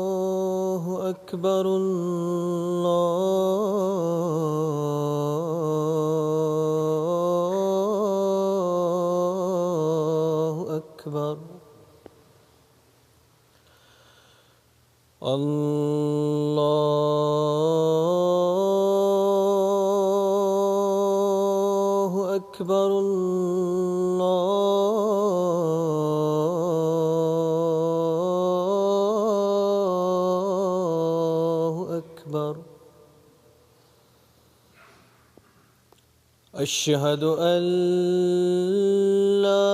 الله أكبر الله أكبر الله أكبر الله أكبر أشهد أن لا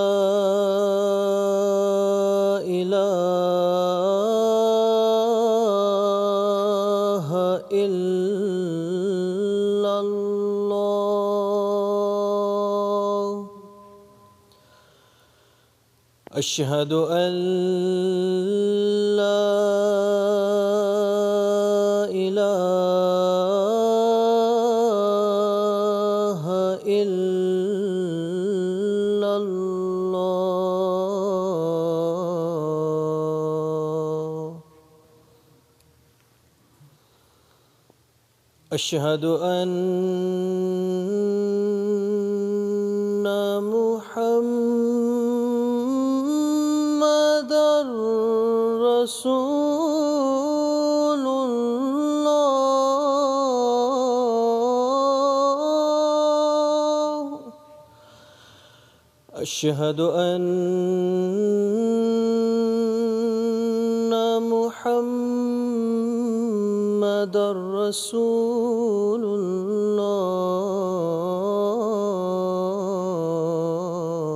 إله إلا الله أشهد أن لا إله إلا الله أشهد أن محمدًا رسول الله أشهد أن محمدًا رسول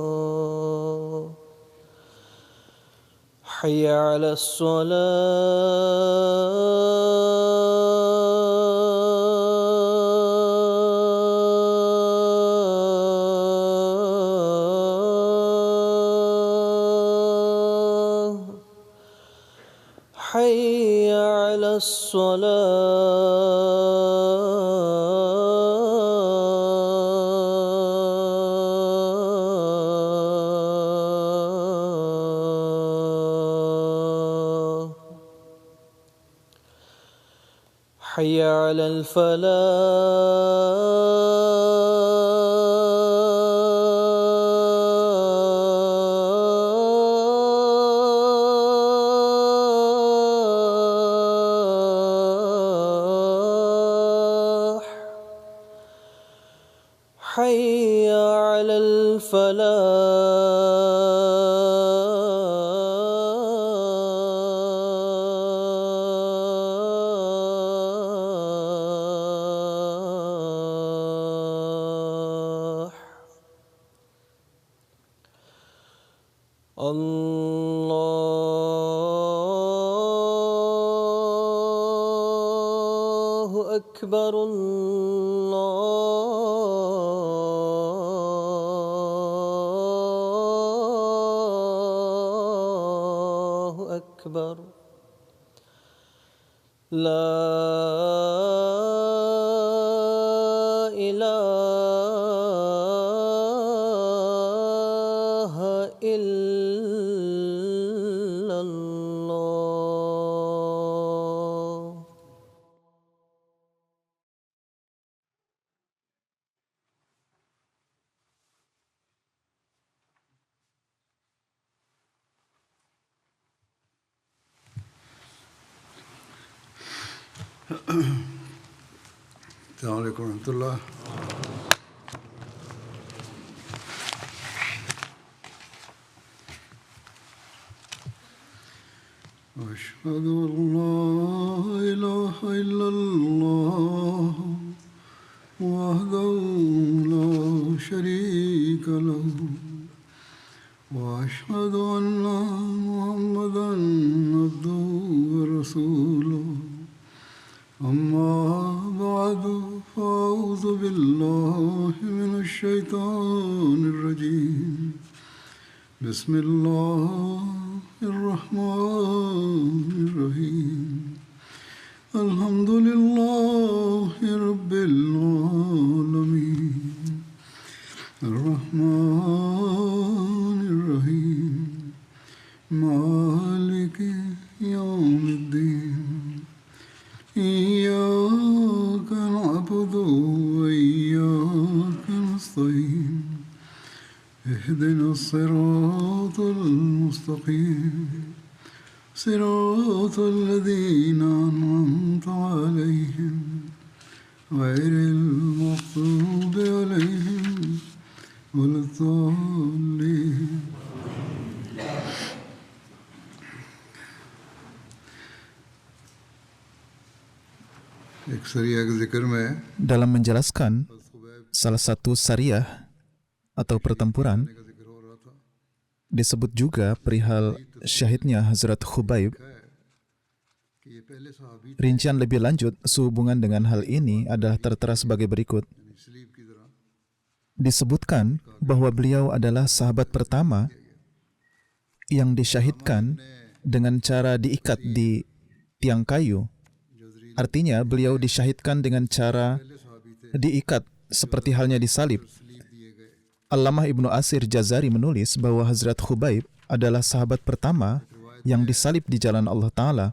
الله حي على الصلاة حي على الصلاة حي على الفلاح حي على الفلاح الله أكبر الله أكبر لا إله إلا الله السلام عليكم ورحمة الله. أشهد أن لا إله إلا الله وحده لا شريك له الشيطان الرجيم بسم الله الرحمن الرحيم الحمد لله رب العالمين الرحمن الرحيم مالك يوم الدين إياك نعبد وإياك نستعين اهدنا الصراط المستقيم صراط الذين أنعمت عليهم غير المغضوب عليهم ولا الضالين. Dalam menjelaskan salah satu syariah atau pertempuran, disebut juga perihal syahidnya Hazrat Khubaib. Rincian lebih lanjut sehubungan dengan hal ini adalah tertera sebagai berikut. Disebutkan bahwa beliau adalah sahabat pertama yang disyahidkan dengan cara diikat di tiang kayu. Artinya beliau disyahidkan dengan cara diikat seperti halnya disalib. Allamah Ibnu Asir Jazari menulis bahwa Hazrat Khubaib adalah sahabat pertama yang disalib di jalan Allah Ta'ala.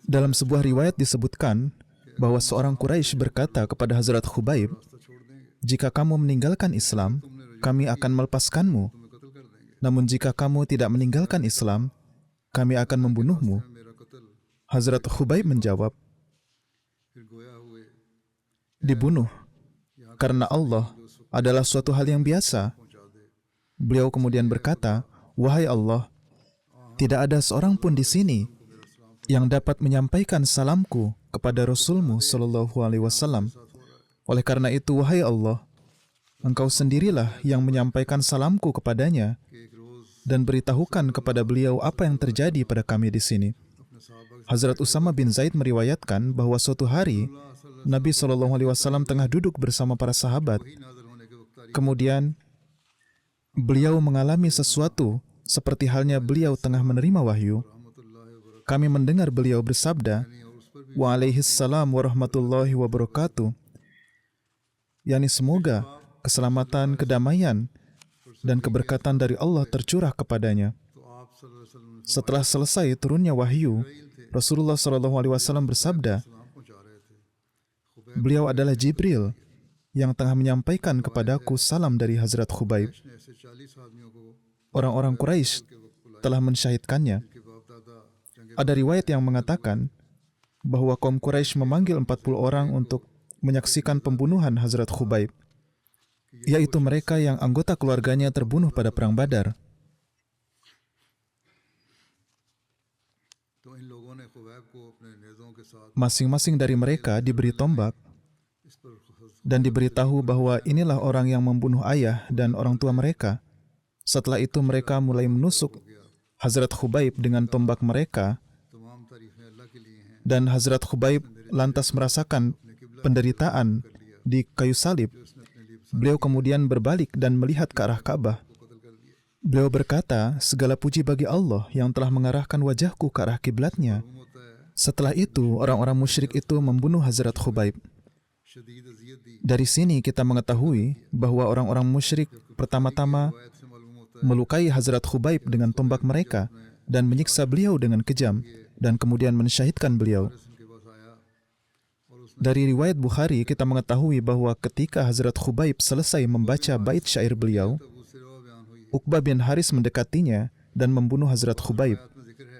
Dalam sebuah riwayat disebutkan bahwa seorang Quraisy berkata kepada Hazrat Khubaib, "Jika kamu meninggalkan Islam, kami akan melepaskanmu. Namun jika kamu tidak meninggalkan Islam, kami akan membunuhmu." Hazrat Khubaib menjawab, "Dibunuh karena Allah adalah suatu hal yang biasa." Beliau kemudian berkata, "Wahai Allah, tidak ada seorang pun di sini yang dapat menyampaikan salamku kepada Rasul-Mu sallallahu alaihi wasallam. Oleh karena itu, wahai Allah, Engkau sendirilah yang menyampaikan salamku kepadanya dan beritahukan kepada beliau apa yang terjadi pada kami di sini." Hazrat Usama bin Zaid meriwayatkan bahwa suatu hari Nabi SAW tengah duduk bersama para sahabat. Kemudian beliau mengalami sesuatu seperti halnya beliau tengah menerima wahyu. Kami mendengar beliau bersabda, "Waalaihissalam warahmatullahi wabarakatuh." Yani semoga keselamatan, kedamaian, dan keberkatan dari Allah tercurah kepadanya. Setelah selesai turunnya wahyu, Rasulullah SAW bersabda, "Beliau adalah Jibril yang tengah menyampaikan kepadaku salam dari Hazrat Khubaib." Orang-orang Quraisy telah mensyahidkannya. Ada riwayat yang mengatakan bahwa kaum Quraisy memanggil 40 orang untuk menyaksikan pembunuhan Hazrat Khubaib, yaitu mereka yang anggota keluarganya terbunuh pada Perang Badar. Masing-masing dari mereka diberi tombak dan diberitahu bahwa inilah orang yang membunuh ayah dan orang tua mereka. Setelah itu mereka mulai menusuk Hazrat Khubaib dengan tombak mereka, dan Hazrat Khubaib lantas merasakan penderitaan di kayu salib. Beliau kemudian berbalik dan melihat ke arah Ka'bah. Beliau berkata, "Segala puji bagi Allah yang telah mengarahkan wajahku ke arah kiblatnya." Setelah itu, orang-orang musyrik itu membunuh Hazrat Khubaib. Dari sini kita mengetahui bahwa orang-orang musyrik pertama-tama melukai Hazrat Khubaib dengan tombak mereka dan menyiksa beliau dengan kejam dan kemudian mensyahidkan beliau. Dari riwayat Bukhari kita mengetahui bahwa ketika Hazrat Khubaib selesai membaca bait syair beliau, Uqbah bin Haris mendekatinya dan membunuh Hazrat Khubaib.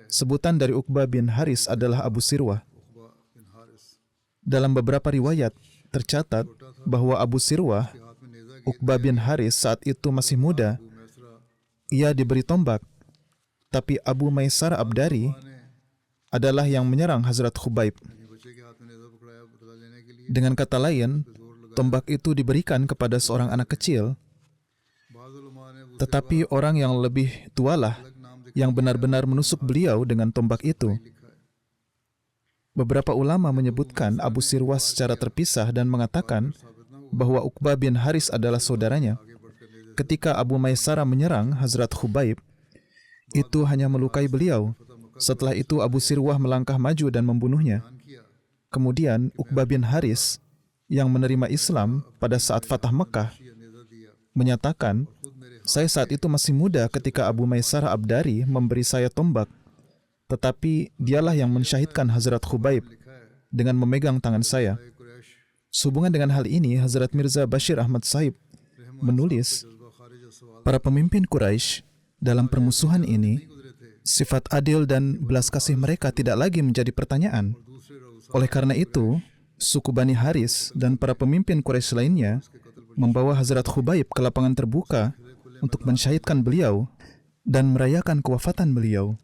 Sebutan dari Uqbah bin Haris adalah Abu Sirwah. Dalam beberapa riwayat tercatat bahwa Abu Sirwah, Uqbah bin Haris saat itu masih muda. Ia diberi tombak, tapi Abu Maisar Abdari adalah yang menyerang Hazrat Khubaib. Dengan kata lain, tombak itu diberikan kepada seorang anak kecil, tetapi orang yang lebih tualah yang benar-benar menusuk beliau dengan tombak itu. Beberapa ulama menyebutkan Abu Sirwah secara terpisah dan mengatakan bahwa Uqbah bin Haris adalah saudaranya. Ketika Abu Maysarah menyerang Hazrat Khubaib, itu hanya melukai beliau. Setelah itu Abu Sirwah melangkah maju dan membunuhnya. Kemudian Uqbah bin Haris yang menerima Islam pada saat Fatah Mekah menyatakan, saya saat itu masih muda ketika Abu Maysarah Abdari memberi saya tombak, tetapi dialah yang mensyahidkan Hazrat Khubaib dengan memegang tangan saya. Sehubungan dengan hal ini, Hazrat Mirza Bashir Ahmad Sahib menulis, para pemimpin Quraisy dalam permusuhan ini, sifat adil dan belas kasih mereka tidak lagi menjadi pertanyaan. Oleh karena itu, suku Bani Haris dan para pemimpin Quraisy lainnya membawa Hazrat Khubaib ke lapangan terbuka untuk mensyahidkan beliau dan merayakan kewafatan beliau.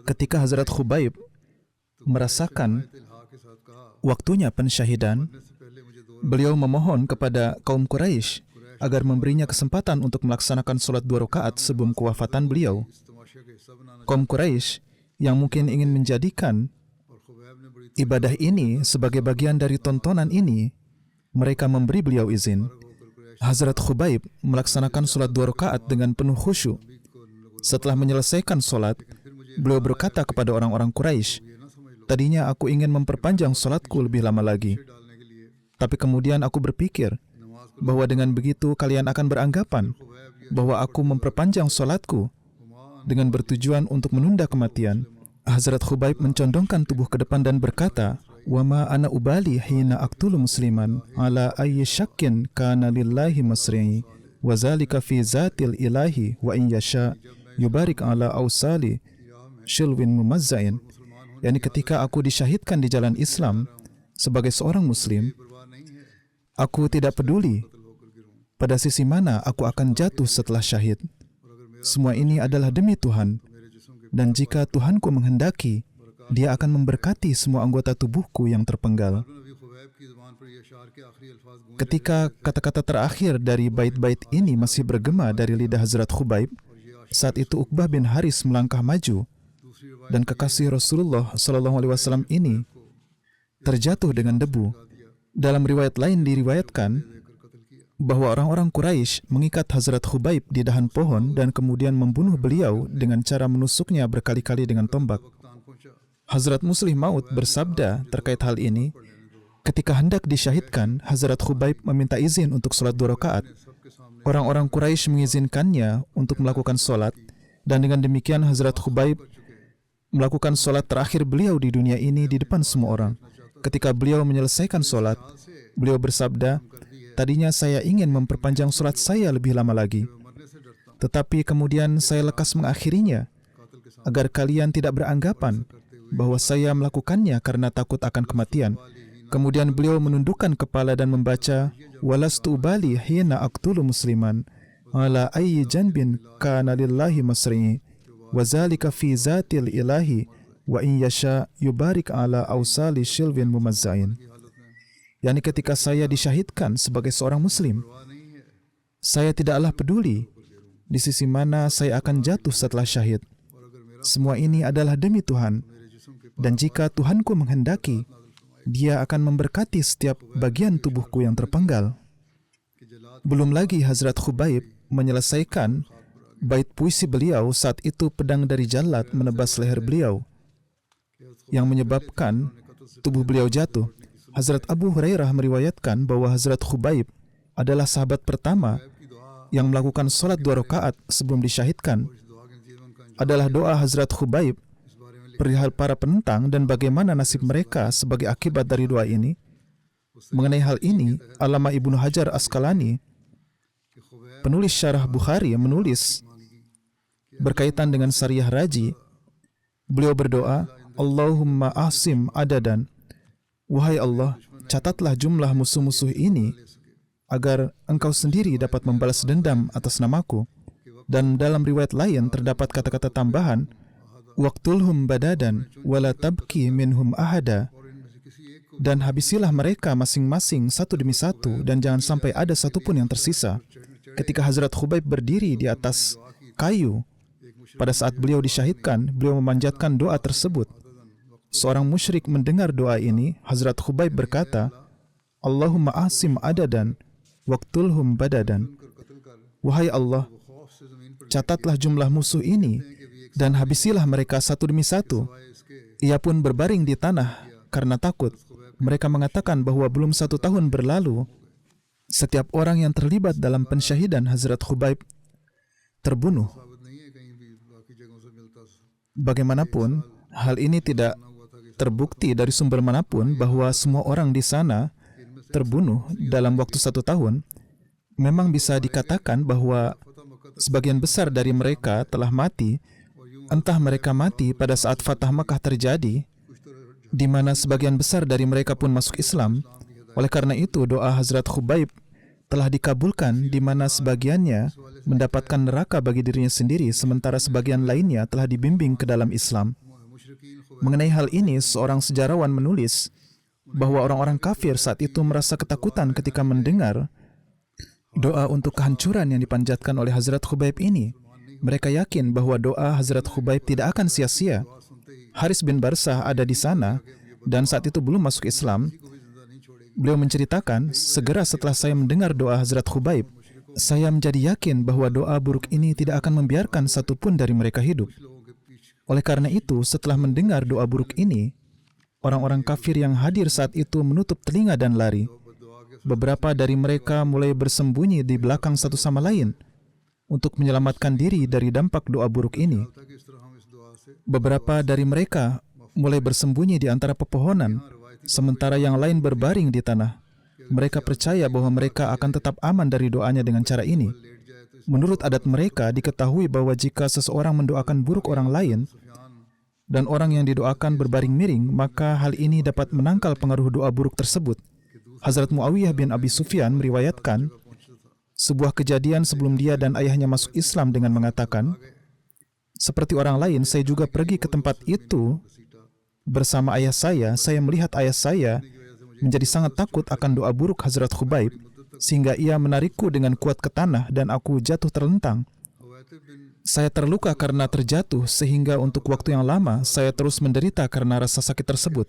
Ketika Hazrat Khubaib merasakan waktunya pensyahidan, beliau memohon kepada kaum Quraisy agar memberinya kesempatan untuk melaksanakan sholat 2 rakaat sebelum kewafatan beliau. Kaum Quraisy yang mungkin ingin menjadikan ibadah ini sebagai bagian dari tontonan ini, mereka memberi beliau izin. Hazrat Khubaib melaksanakan sholat 2 rakaat dengan penuh khusyuk. Setelah menyelesaikan sholat, beliau berkata kepada orang-orang Quraisy, tadinya aku ingin memperpanjang sholatku lebih lama lagi. Tapi kemudian aku berpikir bahwa dengan begitu kalian akan beranggapan bahwa aku memperpanjang sholatku dengan bertujuan untuk menunda kematian. Hazrat Khubaib mencondongkan tubuh ke depan dan berkata, وَمَا أَنَا أُبَالِي حِينَ أَقْتُلُ مُسْلِمًا عَلَى أَيِّ شَكٍّ كَانَ لِلَّهِ مَصْرِعِي وَذَلِكَ فِي ذَاتِ الْإِلَهِ وَإِنْ يَشَاء يُبَارِكْ عَلَى أَوْصَالِ شِلْوٍ مُمَزَّعٍ. Yani ketika aku disyahidkan di jalan Islam sebagai seorang Muslim, aku tidak peduli pada sisi mana aku akan jatuh setelah syahid. Semua ini adalah demi Tuhan. Dan jika Tuhanku menghendaki, Dia akan memberkati semua anggota tubuhku yang terpenggal. Ketika kata-kata terakhir dari bait-bait ini masih bergema dari lidah Hazrat Khubaib, saat itu Uqbah bin Haris melangkah maju dan kekasih Rasulullah SAW ini terjatuh dengan debu. Dalam riwayat lain diriwayatkan bahwa orang-orang Quraisy mengikat Hazrat Khubaib di dahan pohon dan kemudian membunuh beliau dengan cara menusuknya berkali-kali dengan tombak. Hazrat Muslih Maud bersabda terkait hal ini, ketika hendak disyahidkan, Hazrat Khubaib meminta izin untuk sholat 2 rakaat. Orang-orang Quraisy mengizinkannya untuk melakukan sholat, dan dengan demikian Hazrat Khubaib melakukan sholat terakhir beliau di dunia ini di depan semua orang. Ketika beliau menyelesaikan sholat, beliau bersabda, tadinya saya ingin memperpanjang sholat saya lebih lama lagi, tetapi kemudian saya lekas mengakhirinya, agar kalian tidak beranggapan bahwa saya melakukannya karena takut akan kematian. Kemudian beliau menundukkan kepala dan membaca, walastu ubali hina aqtulu musliman ala ayyi janbin kana lillahi masri'i wa zalika fi zatil ilahi wa in yasha yubarik ala awsali shilwin mumazza'in. Yani ketika saya disyahidkan sebagai seorang muslim, saya tidaklah peduli di sisi mana saya akan jatuh setelah syahid. Semua ini adalah demi Tuhan. Dan jika Tuhanku menghendaki, Dia akan memberkati setiap bagian tubuhku yang terpenggal. Belum lagi Hazrat Khubaib menyelesaikan bait puisi beliau, saat itu pedang dari jallat menebas leher beliau, yang menyebabkan tubuh beliau jatuh. Hazrat Abu Hurairah meriwayatkan bahwa Hazrat Khubaib adalah sahabat pertama yang melakukan sholat 2 rakaat sebelum disyahidkan. Adalah doa Hazrat Khubaib perihal para penentang dan bagaimana nasib mereka sebagai akibat dari doa ini. Mengenai hal ini, Allamah Ibnu Hajar Asqalani, penulis syarah Bukhari, menulis berkaitan dengan Sariyah Raji. Beliau berdoa, Allahumma ahsim adadan. Wahai Allah, catatlah jumlah musuh-musuh ini agar Engkau sendiri dapat membalas dendam atas namaku. Dan dalam riwayat lain terdapat kata-kata tambahan, waqtulhum badadan wala tabki minhum ahada. Dan habisilah mereka masing-masing satu demi satu, dan jangan sampai ada satupun yang tersisa. Ketika Hazrat Khubaib berdiri di atas kayu pada saat beliau disyahidkan, beliau memanjatkan doa tersebut. Seorang musyrik mendengar doa ini. Hazrat Khubaib berkata, Allahumma asim adadan, waqtulhum badadan. Wahai Allah, catatlah jumlah musuh ini dan habisilah mereka satu demi satu. Ia pun berbaring di tanah karena takut. Mereka mengatakan bahwa belum 1 tahun berlalu, setiap orang yang terlibat dalam pensyahidan Hazrat Khubaib terbunuh. Bagaimanapun, hal ini tidak terbukti dari sumber manapun bahwa semua orang di sana terbunuh dalam waktu 1 tahun. Memang bisa dikatakan bahwa sebagian besar dari mereka telah mati, entah mereka mati pada saat Fatah Makkah terjadi, di mana sebagian besar dari mereka pun masuk Islam. Oleh karena itu, doa Hazrat Khubaib telah dikabulkan, di mana sebagiannya mendapatkan neraka bagi dirinya sendiri, sementara sebagian lainnya telah dibimbing ke dalam Islam. Mengenai hal ini, seorang sejarawan menulis bahwa orang-orang kafir saat itu merasa ketakutan ketika mendengar doa untuk kehancuran yang dipanjatkan oleh Hazrat Khubaib ini. Mereka yakin bahwa doa Hazrat Khubaib tidak akan sia-sia. Haris bin Barsah ada di sana dan saat itu belum masuk Islam. Beliau menceritakan, segera setelah saya mendengar doa Hazrat Khubaib, saya menjadi yakin bahwa doa buruk ini tidak akan membiarkan satupun dari mereka hidup. Oleh karena itu, setelah mendengar doa buruk ini, orang-orang kafir yang hadir saat itu menutup telinga dan lari. Beberapa dari mereka mulai bersembunyi di belakang satu sama lain untuk menyelamatkan diri dari dampak doa buruk ini. Beberapa dari mereka mulai bersembunyi di antara pepohonan, sementara yang lain berbaring di tanah. Mereka percaya bahwa mereka akan tetap aman dari doanya dengan cara ini. Menurut adat mereka, diketahui bahwa jika seseorang mendoakan buruk orang lain, dan orang yang didoakan berbaring miring, maka hal ini dapat menangkal pengaruh doa buruk tersebut. Hazrat Muawiyah bin Abi Sufyan meriwayatkan sebuah kejadian sebelum dia dan ayahnya masuk Islam dengan mengatakan, seperti orang lain, saya juga pergi ke tempat itu bersama ayah saya melihat ayah saya menjadi sangat takut akan doa buruk Hazrat Khubaib, sehingga ia menarikku dengan kuat ke tanah dan aku jatuh terlentang. Saya terluka karena terjatuh, sehingga untuk waktu yang lama saya terus menderita karena rasa sakit tersebut.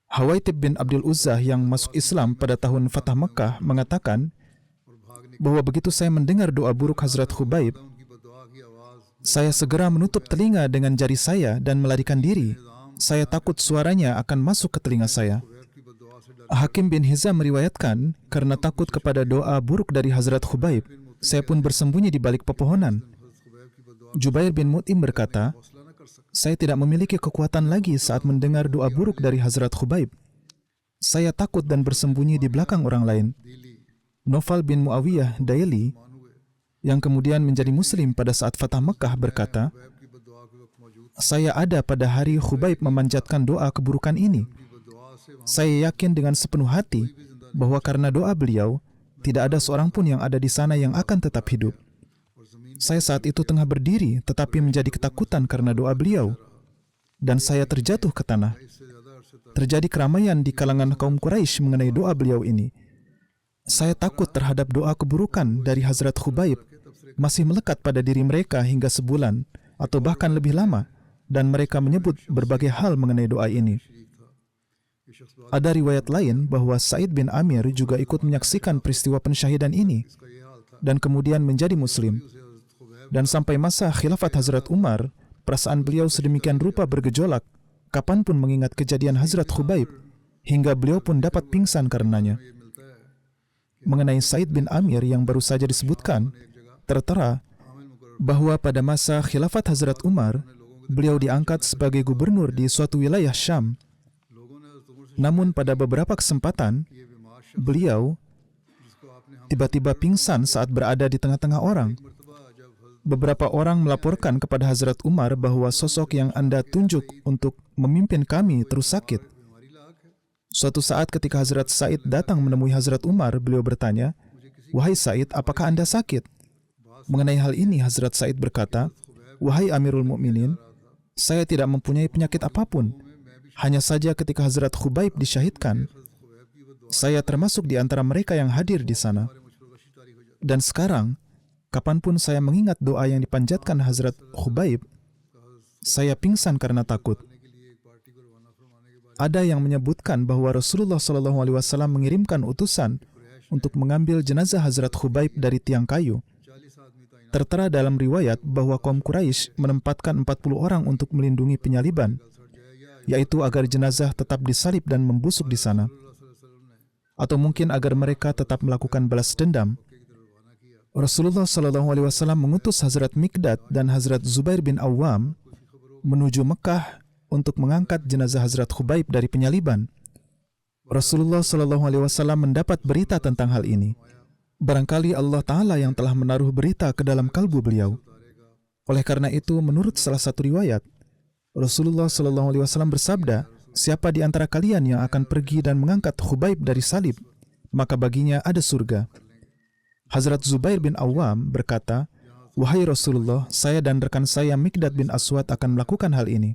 Hawaitib bin Abdul Uzzah yang masuk Islam pada tahun Fatah Makkah mengatakan bahwa begitu saya mendengar doa buruk Hazrat Khubaib, saya segera menutup telinga dengan jari saya dan melarikan diri. Saya takut suaranya akan masuk ke telinga saya. Hakim bin Hizam meriwayatkan, karena takut kepada doa buruk dari Hazrat Khubaib, saya pun bersembunyi di balik pepohonan. Jubair bin Mut'im berkata, saya tidak memiliki kekuatan lagi saat mendengar doa buruk dari Hazrat Khubaib. Saya takut dan bersembunyi di belakang orang lain. Nofal bin Muawiyah Daili, yang kemudian menjadi Muslim pada saat Fatah Makkah, berkata, saya ada pada hari Khubaib memanjatkan doa keburukan ini. Saya yakin dengan sepenuh hati bahwa karena doa beliau, tidak ada seorang pun yang ada di sana yang akan tetap hidup. Saya saat itu tengah berdiri, tetapi menjadi ketakutan karena doa beliau, dan saya terjatuh ke tanah. Terjadi keramaian di kalangan kaum Quraisy mengenai doa beliau ini. Saya takut terhadap doa keburukan dari Hazrat Khubaib masih melekat pada diri mereka hingga sebulan, atau bahkan lebih lama, dan mereka menyebut berbagai hal mengenai doa ini. Ada riwayat lain bahwa Sa'id bin Amir juga ikut menyaksikan peristiwa pensyahidan ini, dan kemudian menjadi Muslim. Dan sampai masa khilafat Hazrat Umar, perasaan beliau sedemikian rupa bergejolak, kapanpun mengingat kejadian Hazrat Khubaib, hingga beliau pun dapat pingsan karenanya. Mengenai Sa'id bin Amir yang baru saja disebutkan, tertera bahwa pada masa khilafat Hazrat Umar, beliau diangkat sebagai gubernur di suatu wilayah Syam. Namun pada beberapa kesempatan, beliau tiba-tiba pingsan saat berada di tengah-tengah orang. Beberapa orang melaporkan kepada Hazrat Umar bahwa sosok yang Anda tunjuk untuk memimpin kami terus sakit. Suatu saat ketika Hazrat Sa'id datang menemui Hazrat Umar, beliau bertanya, "Wahai Sa'id, apakah Anda sakit?" Mengenai hal ini, Hazrat Sa'id berkata, "Wahai Amirul Mukminin, saya tidak mempunyai penyakit apapun. Hanya saja ketika Hazrat Khubaib disyahidkan, saya termasuk di antara mereka yang hadir di sana. Dan sekarang, kapanpun saya mengingat doa yang dipanjatkan Hazrat Khubaib, saya pingsan karena takut." Ada yang menyebutkan bahwa Rasulullah SAW mengirimkan utusan untuk mengambil jenazah Hazrat Khubaib dari tiang kayu. Tertera dalam riwayat bahwa kaum Quraisy menempatkan 40 orang untuk melindungi penyaliban, yaitu agar jenazah tetap disalib dan membusuk di sana, atau mungkin agar mereka tetap melakukan balas dendam. Rasulullah SAW mengutus Hazrat Mikdad dan Hazrat Zubair bin Awam menuju Mekah untuk mengangkat jenazah Hazrat Khubaib dari penyaliban. Rasulullah SAW mendapat berita tentang hal ini. Barangkali Allah Ta'ala yang telah menaruh berita ke dalam kalbu beliau. Oleh karena itu, menurut salah satu riwayat, Rasulullah SAW bersabda, siapa di antara kalian yang akan pergi dan mengangkat Khubaib dari salib, maka baginya ada surga. Hazrat Zubair bin Awam berkata, wahai Rasulullah, saya dan rekan saya Mikdad bin Aswad akan melakukan hal ini.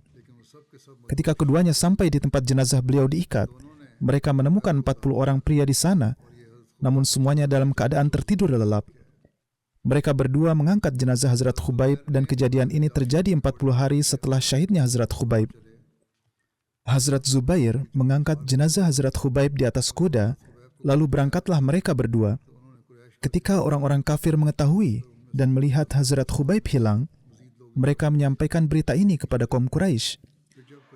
Ketika keduanya sampai di tempat jenazah beliau diikat, mereka menemukan 40 orang pria di sana, namun semuanya dalam keadaan tertidur lelap. Mereka berdua mengangkat jenazah Hazrat Khubaib dan kejadian ini terjadi 40 hari setelah syahidnya Hazrat Khubaib. Hazrat Zubair mengangkat jenazah Hazrat Khubaib di atas kuda, lalu berangkatlah mereka berdua. Ketika orang-orang kafir mengetahui dan melihat Hazrat Khubaib hilang, mereka menyampaikan berita ini kepada kaum Quraisy.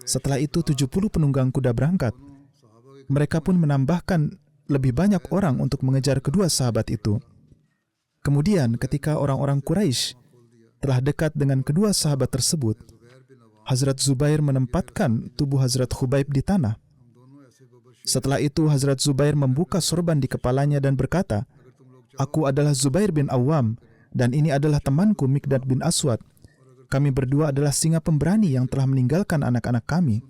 Setelah itu 70 penunggang kuda berangkat. Mereka pun menambahkan lebih banyak orang untuk mengejar kedua sahabat itu. Kemudian ketika orang-orang Quraisy telah dekat dengan kedua sahabat tersebut, Hazrat Zubair menempatkan tubuh Hazrat Khubaib di tanah. Setelah itu Hazrat Zubair membuka sorban di kepalanya dan berkata, aku adalah Zubair bin Awam dan ini adalah temanku Mikdad bin Aswad. Kami berdua adalah singa pemberani yang telah meninggalkan anak-anak kami.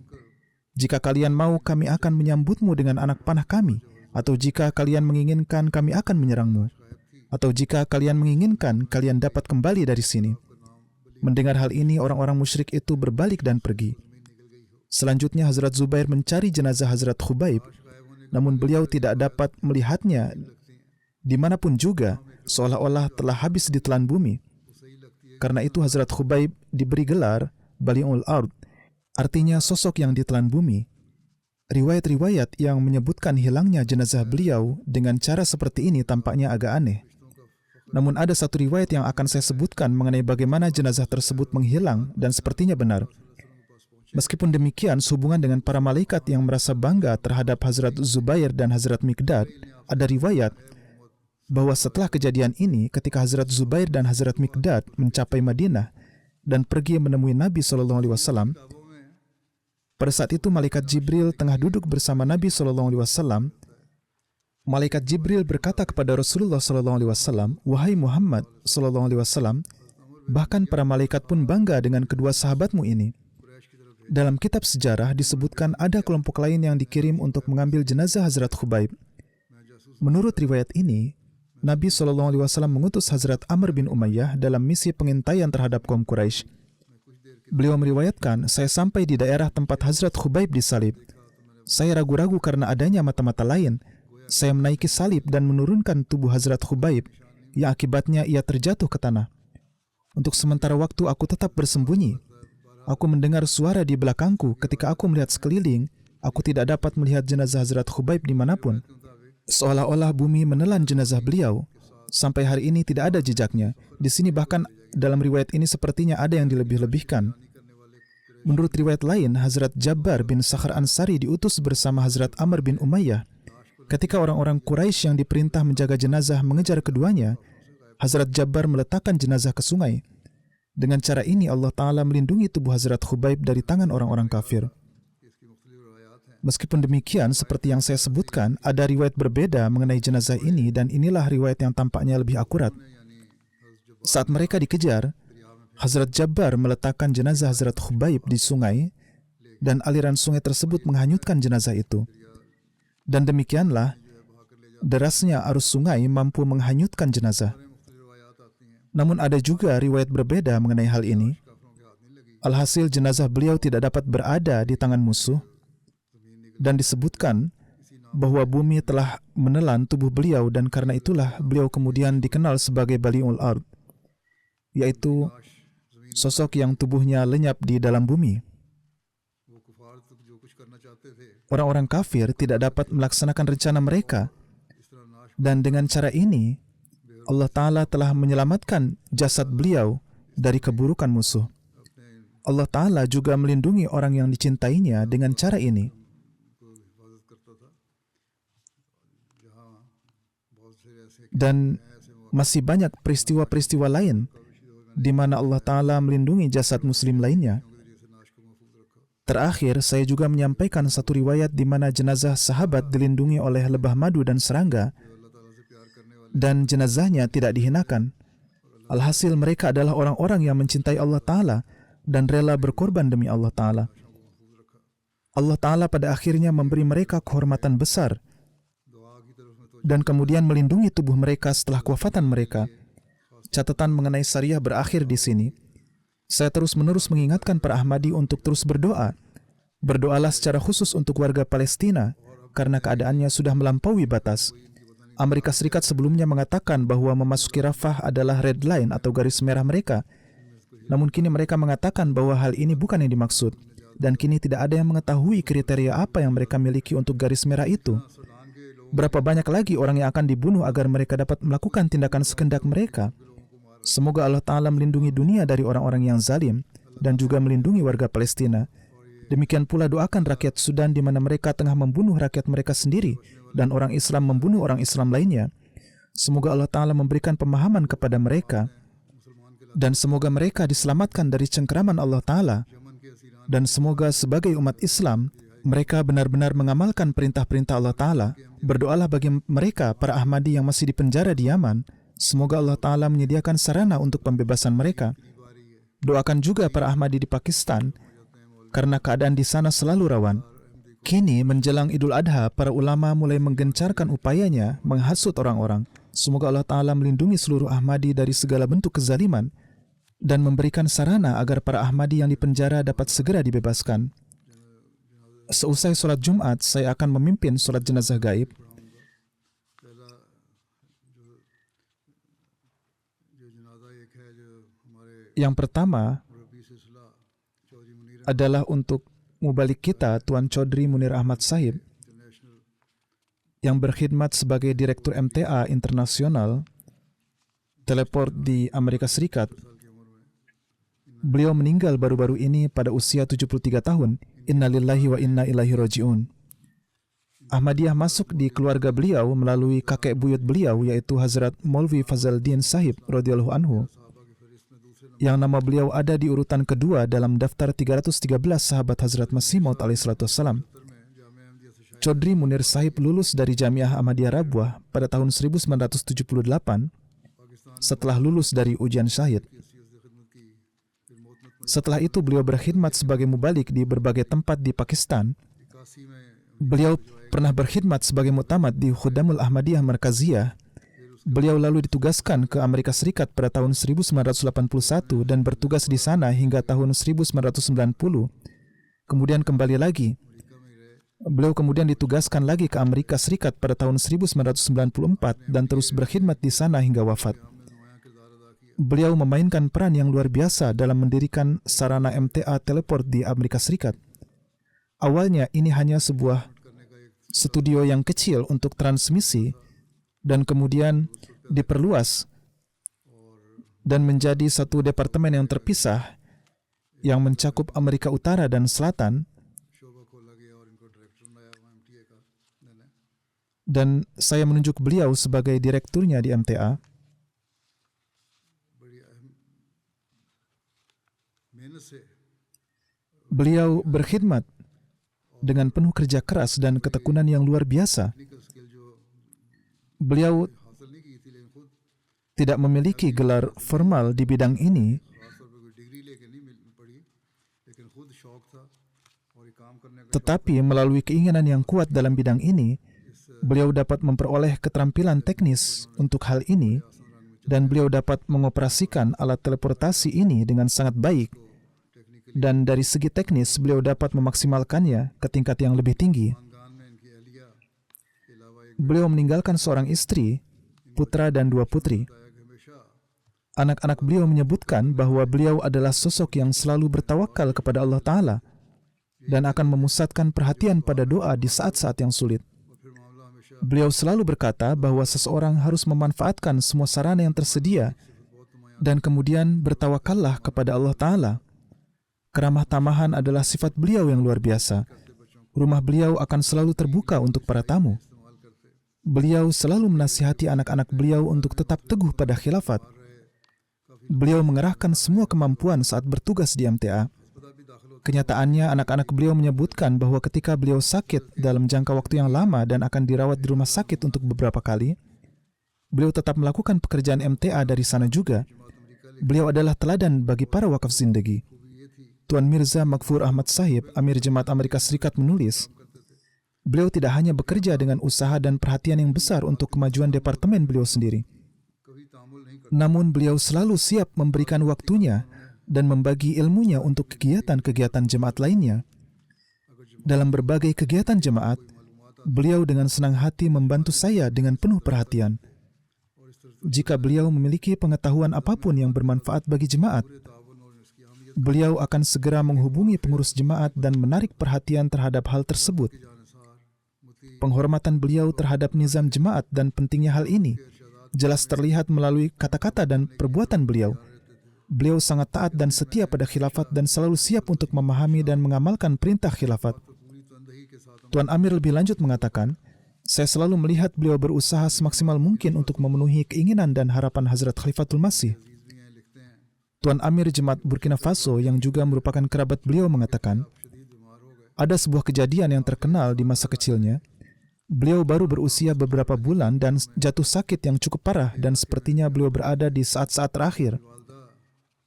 Jika kalian mau, kami akan menyambutmu dengan anak panah kami. Atau jika kalian menginginkan, kami akan menyerangmu. Atau jika kalian menginginkan, kalian dapat kembali dari sini. Mendengar hal ini, orang-orang musyrik itu berbalik dan pergi. Selanjutnya, Hazrat Zubair mencari jenazah Hazrat Khubaib, namun beliau tidak dapat melihatnya dimanapun juga, seolah-olah telah habis ditelan bumi. Karena itu, Hazrat Khubaib diberi gelar Bali'ul Ard, artinya sosok yang ditelan bumi. Riwayat-riwayat yang menyebutkan hilangnya jenazah beliau dengan cara seperti ini tampaknya agak aneh. Namun ada satu riwayat yang akan saya sebutkan mengenai bagaimana jenazah tersebut menghilang dan sepertinya benar. Meskipun demikian, sehubungan dengan para malaikat yang merasa bangga terhadap Hazrat Zubair dan Hazrat Mikdad, ada riwayat bahwa setelah kejadian ini, ketika Hazrat Zubair dan Hazrat Mikdad mencapai Madinah dan pergi menemui Nabi SAW, pada saat itu malaikat Jibril tengah duduk bersama Nabi SAW. Malaikat Jibril berkata kepada Rasulullah SAW, wahai Muhammad SAW, bahkan para malaikat pun bangga dengan kedua sahabatmu ini. Dalam kitab sejarah disebutkan ada kelompok lain yang dikirim untuk mengambil jenazah Hazrat Khubaib. Menurut riwayat ini, Nabi SAW mengutus Hazrat Amr bin Umayyah dalam misi pengintaian terhadap kaum Quraisy. Beliau meriwayatkan, saya sampai di daerah tempat Hazrat Khubaib disalib. Saya ragu-ragu karena adanya mata-mata lain. Saya menaiki salib dan menurunkan tubuh Hazrat Khubaib, yang akibatnya ia terjatuh ke tanah. Untuk sementara waktu aku tetap bersembunyi. Aku mendengar suara di belakangku. Ketika aku melihat sekeliling, aku tidak dapat melihat jenazah Hazrat Khubaib dimanapun. Seolah-olah bumi menelan jenazah beliau. Sampai hari ini tidak ada jejaknya. Di sini bahkan dalam riwayat ini sepertinya ada yang dilebih-lebihkan. Menurut riwayat lain, Hazrat Jabbar bin Sakhar Ansari diutus bersama Hazrat Amr bin Umayyah. Ketika orang-orang Quraisy yang diperintah menjaga jenazah mengejar keduanya, Hazrat Jabbar meletakkan jenazah ke sungai. Dengan cara ini Allah Ta'ala melindungi tubuh Hazrat Khubaib dari tangan orang-orang kafir. Meskipun demikian, seperti yang saya sebutkan, ada riwayat berbeda mengenai jenazah ini dan inilah riwayat yang tampaknya lebih akurat. Saat mereka dikejar, Hazrat Jabbar meletakkan jenazah Hazrat Khubaib di sungai dan aliran sungai tersebut menghanyutkan jenazah itu. Dan demikianlah, derasnya arus sungai mampu menghanyutkan jenazah. Namun ada juga riwayat berbeda mengenai hal ini. Alhasil jenazah beliau tidak dapat berada di tangan musuh dan disebutkan bahwa bumi telah menelan tubuh beliau dan karena itulah beliau kemudian dikenal sebagai Bali'ul Ard, yaitu sosok yang tubuhnya lenyap di dalam bumi. orang-orang kafir tidak dapat melaksanakan rencana mereka. Dan dengan cara ini, Allah Ta'ala telah menyelamatkan jasad beliau dari keburukan musuh. Allah Ta'ala juga melindungi orang yang dicintainya dengan cara ini. Dan masih banyak peristiwa-peristiwa lain di mana Allah Ta'ala melindungi jasad muslim lainnya. Terakhir, saya juga menyampaikan satu riwayat di mana jenazah sahabat dilindungi oleh lebah madu dan serangga, dan jenazahnya tidak dihinakan. Alhasil mereka adalah orang-orang yang mencintai Allah Ta'ala dan rela berkorban demi Allah Ta'ala. Allah Ta'ala pada akhirnya memberi mereka kehormatan besar dan kemudian melindungi tubuh mereka setelah kewafatan mereka. Catatan mengenai syariah berakhir di sini. Saya terus-menerus mengingatkan para Ahmadi untuk terus berdoa. Berdoalah secara khusus untuk warga Palestina karena keadaannya sudah melampaui batas. Amerika Serikat sebelumnya mengatakan bahwa memasuki Rafah adalah red line atau garis merah mereka. Namun kini mereka mengatakan bahwa hal ini bukan yang dimaksud. Dan kini tidak ada yang mengetahui kriteria apa yang mereka miliki untuk garis merah itu. Berapa banyak lagi orang yang akan dibunuh agar mereka dapat melakukan tindakan sekehendak mereka. Semoga Allah Ta'ala melindungi dunia dari orang-orang yang zalim dan juga melindungi warga Palestina. Demikian pula doakan rakyat Sudan di mana mereka tengah membunuh rakyat mereka sendiri dan orang Islam membunuh orang Islam lainnya. Semoga Allah Ta'ala memberikan pemahaman kepada mereka dan semoga mereka diselamatkan dari cengkeraman Allah Ta'ala. Dan semoga sebagai umat Islam, mereka benar-benar mengamalkan perintah-perintah Allah Ta'ala. Berdoalah bagi mereka, para Ahmadi yang masih dipenjara di Yaman. Semoga Allah Ta'ala menyediakan sarana untuk pembebasan mereka. Doakan juga para Ahmadi di Pakistan, karena keadaan di sana selalu rawan. Kini menjelang Idul Adha, para ulama mulai menggencarkan upayanya menghasut orang-orang. Semoga Allah Ta'ala melindungi seluruh Ahmadi dari segala bentuk kezaliman dan memberikan sarana agar para Ahmadi yang dipenjara dapat segera dibebaskan. Seusai sholat Jumat, saya akan memimpin sholat jenazah gaib. Yang pertama adalah untuk mubalik kita, Tuan Chaudhry Munir Ahmad Sahib, yang berkhidmat sebagai Direktur MTA Internasional Teleport di Amerika Serikat. Beliau meninggal baru-baru ini pada usia 73 tahun. Innalillahi wa inna ilaihi raji'un. Ahmadiyah masuk di keluarga beliau melalui kakek buyut beliau, yaitu Hazrat Maulvi Fazaldin Sahib radhiyallahu anhu, yang nama beliau ada di urutan kedua dalam daftar 313 sahabat Hazrat Masih Maud alaihissalatu wassalam. Chaudhry Munir Sahib lulus dari Jamiah Ahmadiyah Rabwah pada tahun 1978 setelah lulus dari ujian syahid. Setelah itu beliau berkhidmat sebagai mubalik di berbagai tempat di Pakistan. Beliau pernah berkhidmat sebagai muktamad di Khudamul Ahmadiyah Markaziyah. Beliau lalu ditugaskan ke Amerika Serikat pada tahun 1981 dan bertugas di sana hingga tahun 1990. Kemudian kembali lagi. Beliau kemudian ditugaskan lagi ke Amerika Serikat pada tahun 1994 dan terus berkhidmat di sana hingga wafat. Beliau memainkan peran yang luar biasa dalam mendirikan sarana MTA Teleport di Amerika Serikat. Awalnya ini hanya sebuah studio yang kecil untuk transmisi dan kemudian diperluas dan menjadi satu departemen yang terpisah yang mencakup Amerika Utara dan Selatan. Dan saya menunjuk beliau sebagai direkturnya di MTA. Beliau berkhidmat dengan penuh kerja keras dan ketekunan yang luar biasa. Beliau tidak memiliki gelar formal di bidang ini, tetapi melalui keinginan yang kuat dalam bidang ini, beliau dapat memperoleh keterampilan teknis untuk hal ini dan beliau dapat mengoperasikan alat teleportasi ini dengan sangat baik. Dan dari segi teknis, beliau dapat memaksimalkannya ke tingkat yang lebih tinggi. Beliau meninggalkan seorang istri, putra dan 2 putri. Anak-anak beliau menyebutkan bahwa beliau adalah sosok yang selalu bertawakal kepada Allah Ta'ala. dan akan memusatkan perhatian pada doa di saat-saat yang sulit. Beliau selalu berkata bahwa seseorang harus memanfaatkan semua sarana yang tersedia dan kemudian bertawakallah kepada Allah Ta'ala. Keramah tamahan adalah sifat beliau yang luar biasa. Rumah beliau akan selalu terbuka untuk para tamu. Beliau selalu menasihati anak-anak beliau untuk tetap teguh pada khilafat. Beliau mengerahkan semua kemampuan saat bertugas di MTA. Kenyataannya, anak-anak beliau menyebutkan bahwa ketika beliau sakit dalam jangka waktu yang lama dan akan dirawat di rumah sakit untuk beberapa kali, beliau tetap melakukan pekerjaan MTA dari sana juga. Beliau adalah teladan bagi para wakaf zindagi. Tuan Mirza Maghfur Ahmad Sahib, Amir Jemaat Amerika Serikat menulis, beliau tidak hanya bekerja dengan usaha dan perhatian yang besar untuk kemajuan departemen beliau sendiri, namun beliau selalu siap memberikan waktunya dan membagi ilmunya untuk kegiatan-kegiatan jemaat lainnya. Dalam berbagai kegiatan jemaat, beliau dengan senang hati membantu saya dengan penuh perhatian. Jika beliau memiliki pengetahuan apapun yang bermanfaat bagi jemaat, beliau akan segera menghubungi pengurus jemaat dan menarik perhatian terhadap hal tersebut. Penghormatan beliau terhadap nizam jemaat dan pentingnya hal ini jelas terlihat melalui kata-kata dan perbuatan beliau. Beliau sangat taat dan setia pada khilafat dan selalu siap untuk memahami dan mengamalkan perintah khilafat. Tuan Amir lebih lanjut mengatakan, saya selalu melihat beliau berusaha semaksimal mungkin untuk memenuhi keinginan dan harapan Hazrat Khalifatul Masih. Tuan Amir Jemaat Burkina Faso yang juga merupakan kerabat beliau mengatakan, ada sebuah kejadian yang terkenal di masa kecilnya. Beliau baru berusia beberapa bulan dan jatuh sakit yang cukup parah dan sepertinya beliau berada di saat-saat terakhir.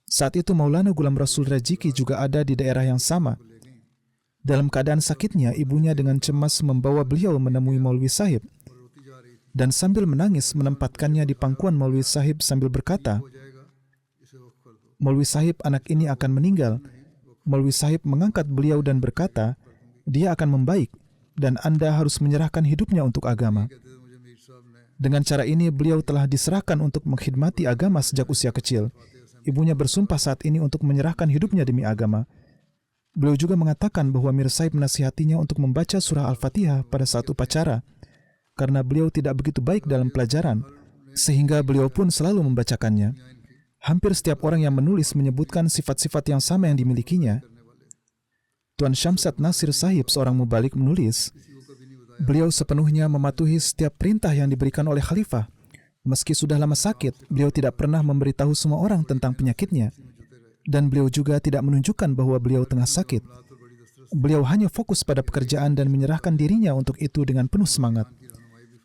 Saat itu Maulana Ghulam Rasul Rajiki juga ada di daerah yang sama. Dalam keadaan sakitnya, ibunya dengan cemas membawa beliau menemui Maulwi Sahib dan sambil menangis menempatkannya di pangkuan Maulwi Sahib sambil berkata, Maulwi Sahib, anak ini akan meninggal. Maulwi Sahib mengangkat beliau dan berkata, dia akan membaik dan Anda harus menyerahkan hidupnya untuk agama. Dengan cara ini, beliau telah diserahkan untuk mengkhidmati agama sejak usia kecil. Ibunya bersumpah saat ini untuk menyerahkan hidupnya demi agama. Beliau juga mengatakan bahwa Mir Sahib menasihatinya untuk membaca surah Al-Fatihah pada saat upacara, karena beliau tidak begitu baik dalam pelajaran, sehingga beliau pun selalu membacakannya. Hampir setiap orang yang menulis menyebutkan sifat-sifat yang sama yang dimilikinya. Tuan Syamsad Nasir Sahib, seorang mubalik, menulis, beliau sepenuhnya mematuhi setiap perintah yang diberikan oleh khalifah. Meski sudah lama sakit, beliau tidak pernah memberitahu semua orang tentang penyakitnya. Dan beliau juga tidak menunjukkan bahwa beliau tengah sakit. Beliau hanya fokus pada pekerjaan dan menyerahkan dirinya untuk itu dengan penuh semangat.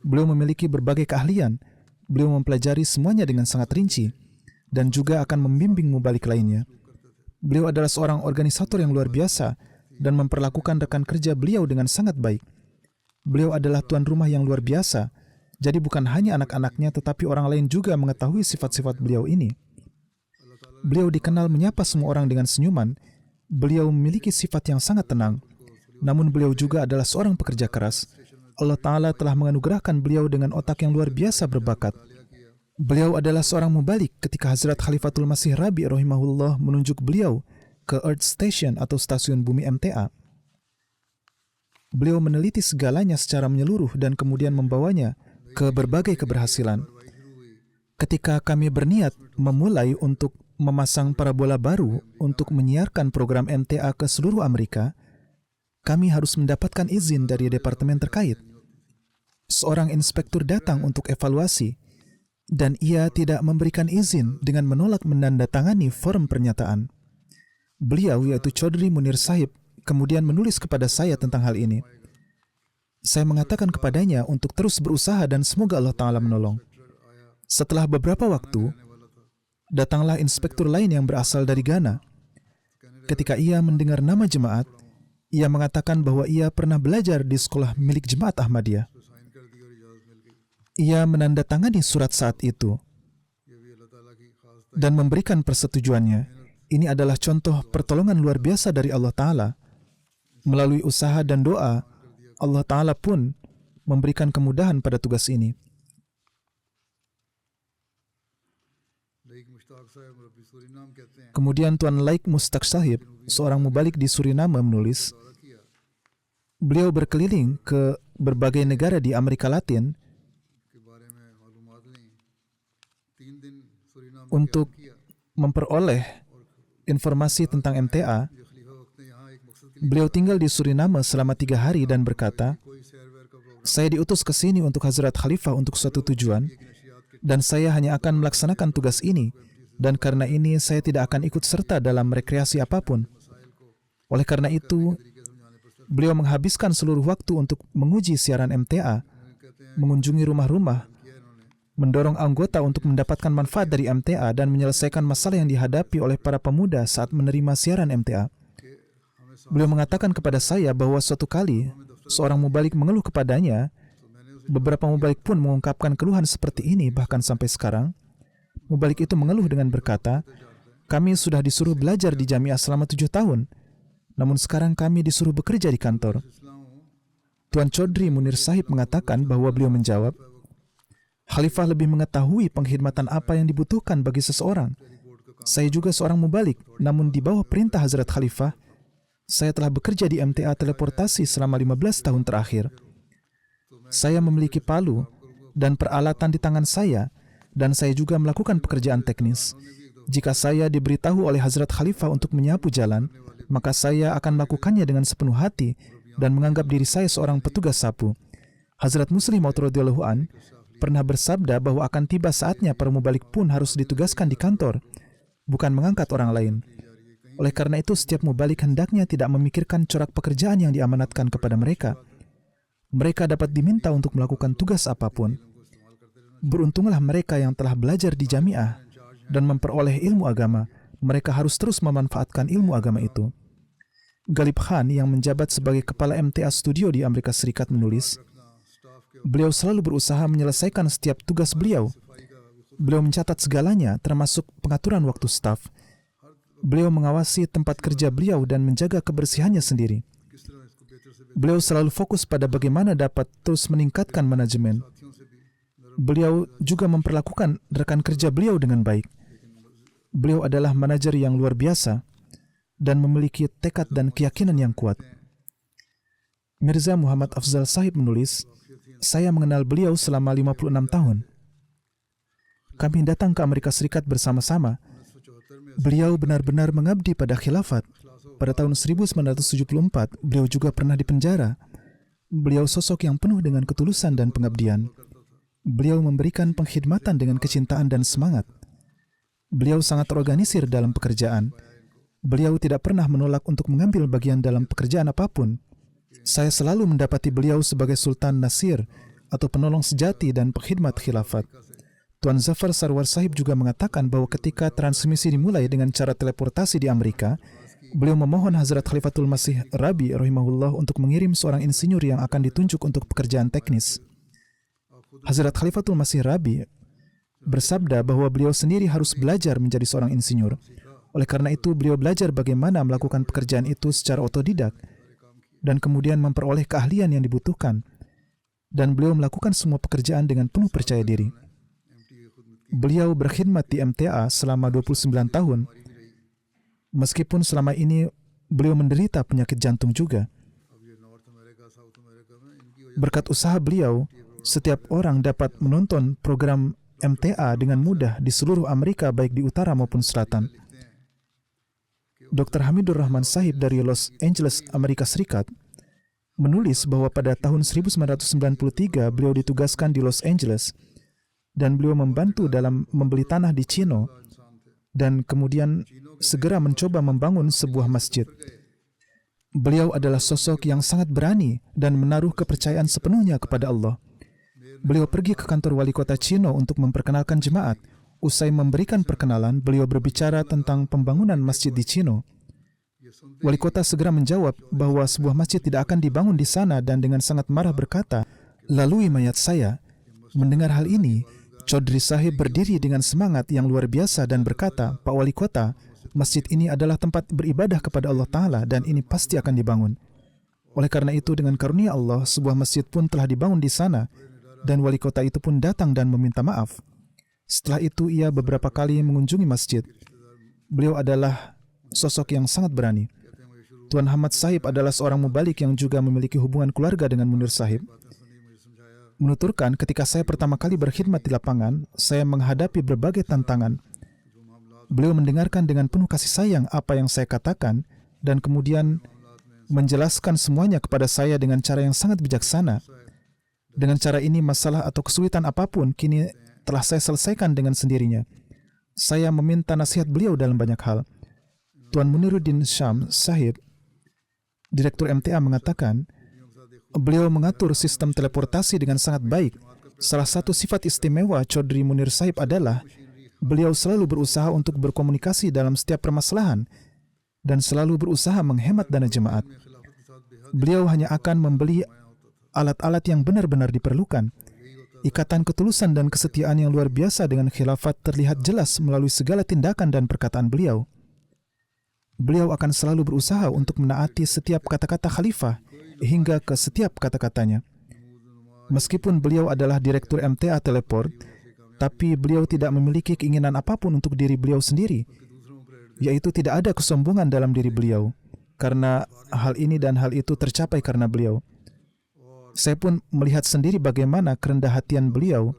Beliau memiliki berbagai keahlian. Beliau mempelajari semuanya dengan sangat rinci dan juga akan membimbing mubalik lainnya. Beliau adalah seorang organisator yang luar biasa dan memperlakukan rekan kerja beliau dengan sangat baik. Beliau adalah tuan rumah yang luar biasa. Jadi bukan hanya anak-anaknya tetapi orang lain juga mengetahui sifat-sifat beliau ini. Beliau dikenal menyapa semua orang dengan senyuman. Beliau memiliki sifat yang sangat tenang. Namun beliau juga adalah seorang pekerja keras. Allah Ta'ala telah menganugerahkan beliau dengan otak yang luar biasa berbakat. Beliau adalah seorang mubalik ketika Hazrat Khalifatul Masih Rabi rahimahullah menunjuk beliau ke Earth Station atau stasiun bumi MTA. Beliau meneliti segalanya secara menyeluruh dan kemudian membawanya ke berbagai keberhasilan. Ketika kami berniat memulai untuk memasang parabola baru untuk menyiarkan program MTA ke seluruh Amerika, kami harus mendapatkan izin dari departemen terkait. Seorang inspektur datang untuk evaluasi, dan ia tidak memberikan izin dengan menolak menandatangani form pernyataan. Beliau, yaitu Chaudhry Munir Sahib, kemudian menulis kepada saya tentang hal ini. Saya mengatakan kepadanya untuk terus berusaha dan semoga Allah Ta'ala menolong. Setelah beberapa waktu, datanglah inspektur lain yang berasal dari Ghana. Ketika ia mendengar nama jemaat, ia mengatakan bahwa ia pernah belajar di sekolah milik jemaat Ahmadiyah. Ia menandatangani surat saat itu dan memberikan persetujuannya. Ini adalah contoh pertolongan luar biasa dari Allah Ta'ala. Melalui usaha dan doa, Allah Ta'ala pun memberikan kemudahan pada tugas ini. Kemudian Tuan Laik Mustaq Sahib, seorang mubalik di Suriname, menulis, Beliau berkeliling ke berbagai negara di Amerika Latin untuk memperoleh informasi tentang MTA. Beliau tinggal di Suriname selama 3 hari dan berkata, "Saya diutus ke sini untuk Hazrat Khalifah untuk suatu tujuan, dan saya hanya akan melaksanakan tugas ini, dan karena ini saya tidak akan ikut serta dalam rekreasi apapun." Oleh karena itu, beliau menghabiskan seluruh waktu untuk menguji siaran MTA, mengunjungi rumah-rumah, mendorong anggota untuk mendapatkan manfaat dari MTA dan menyelesaikan masalah yang dihadapi oleh para pemuda saat menerima siaran MTA. Beliau mengatakan kepada saya bahwa suatu kali seorang mubalik mengeluh kepadanya. Beberapa mubalik pun mengungkapkan keluhan seperti ini bahkan sampai sekarang. Mubalik itu mengeluh dengan berkata, "Kami sudah disuruh belajar di jamiah selama 7 tahun. Namun sekarang kami disuruh bekerja di kantor." Tuan Chaudhry Munir Sahib mengatakan bahwa beliau menjawab, "Khalifah lebih mengetahui pengkhidmatan apa yang dibutuhkan bagi seseorang. Saya juga seorang mubalik, namun di bawah perintah Hazrat Khalifah, saya telah bekerja di MTA teleportasi selama 15 tahun terakhir. Saya memiliki palu dan peralatan di tangan saya, dan saya juga melakukan pekerjaan teknis. Jika saya diberitahu oleh Hazrat Khalifah untuk menyapu jalan, maka saya akan melakukannya dengan sepenuh hati dan menganggap diri saya seorang petugas sapu." Hazrat Muslim Maud radhiyallahu an pernah bersabda bahwa akan tiba saatnya para mubalik pun harus ditugaskan di kantor, bukan mengangkat orang lain. Oleh karena itu, setiap mubalik hendaknya tidak memikirkan corak pekerjaan yang diamanatkan kepada mereka. Mereka dapat diminta untuk melakukan tugas apapun. Beruntunglah mereka yang telah belajar di jamiah dan memperoleh ilmu agama. Mereka harus terus memanfaatkan ilmu agama itu. Ghalib Khan yang menjabat sebagai kepala MTA Studio di Amerika Serikat menulis, "Beliau selalu berusaha menyelesaikan setiap tugas beliau. Beliau mencatat segalanya, termasuk pengaturan waktu staf. Beliau mengawasi tempat kerja beliau dan menjaga kebersihannya sendiri. Beliau selalu fokus pada bagaimana dapat terus meningkatkan manajemen. Beliau juga memperlakukan rekan kerja beliau dengan baik. Beliau adalah manajer yang luar biasa dan memiliki tekad dan keyakinan yang kuat." Mirza Muhammad Afzal Sahib menulis, "Saya mengenal beliau selama 56 tahun. Kami datang ke Amerika Serikat bersama-sama. Beliau benar-benar mengabdi pada khilafat. Pada tahun 1974, beliau juga pernah dipenjara. Beliau sosok yang penuh dengan ketulusan dan pengabdian. Beliau memberikan pengkhidmatan dengan kecintaan dan semangat. Beliau sangat organisir dalam pekerjaan. Beliau tidak pernah menolak untuk mengambil bagian dalam pekerjaan apapun. Saya selalu mendapati beliau sebagai Sultan Nasir atau penolong sejati dan pengkhidmat khilafat." Tuan Zafar Sarwar Sahib juga mengatakan bahwa ketika transmisi dimulai dengan cara teleportasi di Amerika, beliau memohon Hazrat Khalifatul Masih Rabi rahimahullah untuk mengirim seorang insinyur yang akan ditunjuk untuk pekerjaan teknis. Hazrat Khalifatul Masih Rabi bersabda bahwa beliau sendiri harus belajar menjadi seorang insinyur. Oleh karena itu, beliau belajar bagaimana melakukan pekerjaan itu secara otodidak dan kemudian memperoleh keahlian yang dibutuhkan. Dan beliau melakukan semua pekerjaan dengan penuh percaya diri. Beliau berkhidmat di MTA selama 29 tahun, meskipun selama ini beliau menderita penyakit jantung juga. Berkat usaha beliau, setiap orang dapat menonton program MTA dengan mudah di seluruh Amerika, baik di utara maupun selatan. Dr. Hamidur Rahman Sahib dari Los Angeles, Amerika Serikat, menulis bahwa pada tahun 1993 beliau ditugaskan di Los Angeles dan beliau membantu dalam membeli tanah di Chino dan kemudian segera mencoba membangun sebuah masjid. Beliau adalah sosok yang sangat berani dan menaruh kepercayaan sepenuhnya kepada Allah. Beliau pergi ke kantor wali kota Chino untuk memperkenalkan jemaat. Usai memberikan perkenalan, beliau berbicara tentang pembangunan masjid di Chino. Wali kota segera menjawab bahwa sebuah masjid tidak akan dibangun di sana dan dengan sangat marah berkata, "Lalui mayat saya." Mendengar hal ini, Chaudhry Sahib berdiri dengan semangat yang luar biasa dan berkata, "Pak Wali Kota, masjid ini adalah tempat beribadah kepada Allah Ta'ala dan ini pasti akan dibangun." Oleh karena itu, dengan karunia Allah, sebuah masjid pun telah dibangun di sana dan wali kota itu pun datang dan meminta maaf. Setelah itu, ia beberapa kali mengunjungi masjid. Beliau adalah sosok yang sangat berani. Tuan Hamad Sahib adalah seorang mubalik yang juga memiliki hubungan keluarga dengan Munir Sahib. Menuturkan, ketika saya pertama kali berkhidmat di lapangan, saya menghadapi berbagai tantangan. Beliau mendengarkan dengan penuh kasih sayang apa yang saya katakan dan kemudian menjelaskan semuanya kepada saya dengan cara yang sangat bijaksana. Dengan cara ini, masalah atau kesulitan apapun kini telah saya selesaikan dengan sendirinya. Saya meminta nasihat beliau dalam banyak hal. Tuan Muniruddin Syam Sahib, Direktur MTA, mengatakan, beliau mengatur sistem teleportasi dengan sangat baik. Salah satu sifat istimewa Chaudhry Munir Sahib adalah beliau selalu berusaha untuk berkomunikasi dalam setiap permasalahan dan selalu berusaha menghemat dana jemaat. Beliau hanya akan membeli alat-alat yang benar-benar diperlukan. Ikatan ketulusan dan kesetiaan yang luar biasa dengan khilafat terlihat jelas melalui segala tindakan dan perkataan beliau. Beliau akan selalu berusaha untuk menaati setiap kata-kata khalifah hingga ke setiap kata-katanya. Meskipun beliau adalah Direktur MTA Teleport, tapi beliau tidak memiliki keinginan apapun untuk diri beliau sendiri, yaitu tidak ada kesombongan dalam diri beliau, karena hal ini dan hal itu tercapai karena beliau. Saya pun melihat sendiri bagaimana kerendah hatian beliau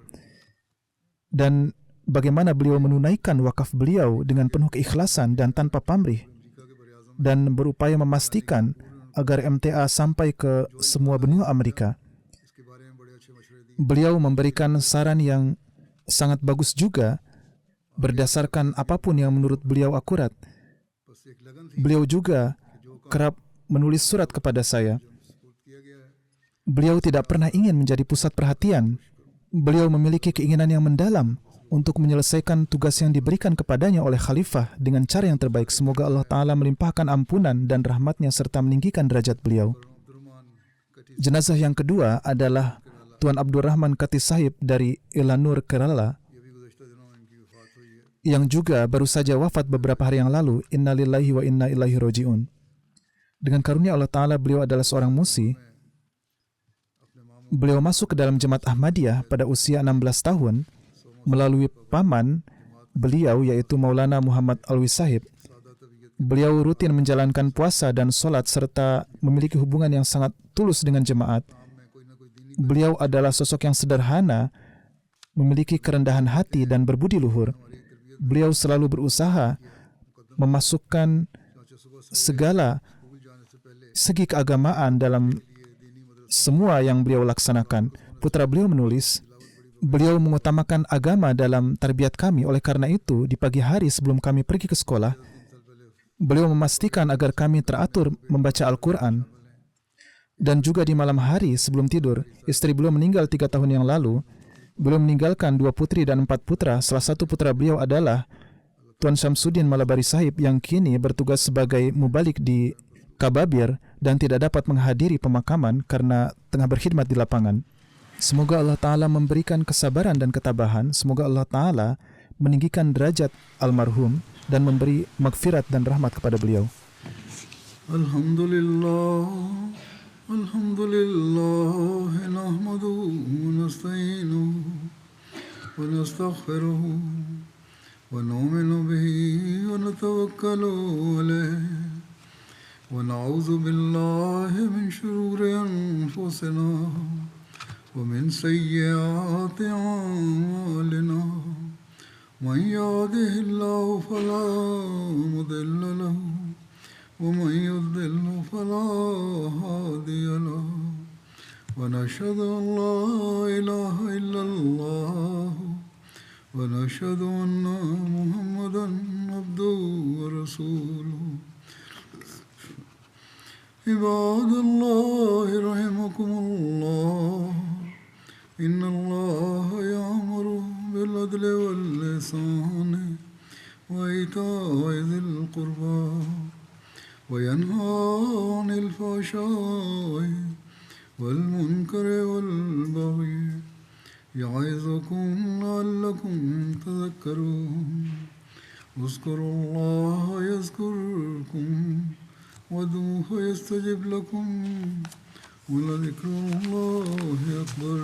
dan bagaimana beliau menunaikan wakaf beliau dengan penuh keikhlasan dan tanpa pamrih, dan berupaya memastikan agar MTA sampai ke semua benua Amerika. Beliau memberikan saran yang sangat bagus juga berdasarkan apapun yang menurut beliau akurat. Beliau juga kerap menulis surat kepada saya. Beliau tidak pernah ingin menjadi pusat perhatian. Beliau memiliki keinginan yang mendalam untuk menyelesaikan tugas yang diberikan kepadanya oleh khalifah dengan cara yang terbaik. Semoga Allah Ta'ala melimpahkan ampunan dan rahmatnya serta meninggikan derajat beliau. Jenazah yang kedua adalah Tuan Abdul Rahman Kati Sahib dari Ilanur, Kerala, yang juga baru saja wafat beberapa hari yang lalu. Inna lillahi wa inna ilaihi roji'un. Dengan karunia Allah Ta'ala, beliau adalah seorang musi. Beliau masuk ke dalam Jemaat Ahmadiyah pada usia 16 tahun melalui paman beliau, yaitu Maulana Muhammad Alwi Sahib. Beliau rutin menjalankan puasa dan sholat serta memiliki hubungan yang sangat tulus dengan jemaat. Beliau adalah sosok yang sederhana, memiliki kerendahan hati dan berbudi luhur. Beliau selalu berusaha memasukkan segala segi keagamaan dalam semua yang beliau laksanakan. Putra beliau menulis, beliau mengutamakan agama dalam tarbiyat kami. Oleh karena itu, di pagi hari sebelum kami pergi ke sekolah, beliau memastikan agar kami teratur membaca Al-Quran. Dan juga di malam hari sebelum tidur, istri beliau meninggal 3 tahun yang lalu. Beliau meninggalkan 2 putri dan 4 putra. Salah satu putra beliau adalah Tuan Syamsuddin Malabari Sahib yang kini bertugas sebagai mubalik di Kababir dan tidak dapat menghadiri pemakaman karena tengah berkhidmat di lapangan. Semoga Allah Ta'ala memberikan kesabaran dan ketabahan. Semoga Allah Ta'ala meninggikan derajat almarhum dan memberi magfirat dan rahmat kepada beliau. Alhamdulillah, alhamdulillah, nahmaduhu wa nasta'inuhu wa nastaghfiruhu wa nu'minu bihi wa natawakkalu alayhi wa na'udzu billahi min shururi anfusina ومن سيئات أعمالنا من يهده الله فلا مضل له ومن يضلل فلا هادي له ونشهد أن لا إله إلا الله ونشهد أن محمدا عبده ورسوله عباد الله رحمكم الله إن الله يأمر بالعدل والإحسان وإيتاء ذي القربى وينهى عن الفحشاء والمنكر والبغي يعظكم لعلكم تذكرون اذكروا الله يذكركم وادعوه يستجب لكم ولذكر الله أكبر.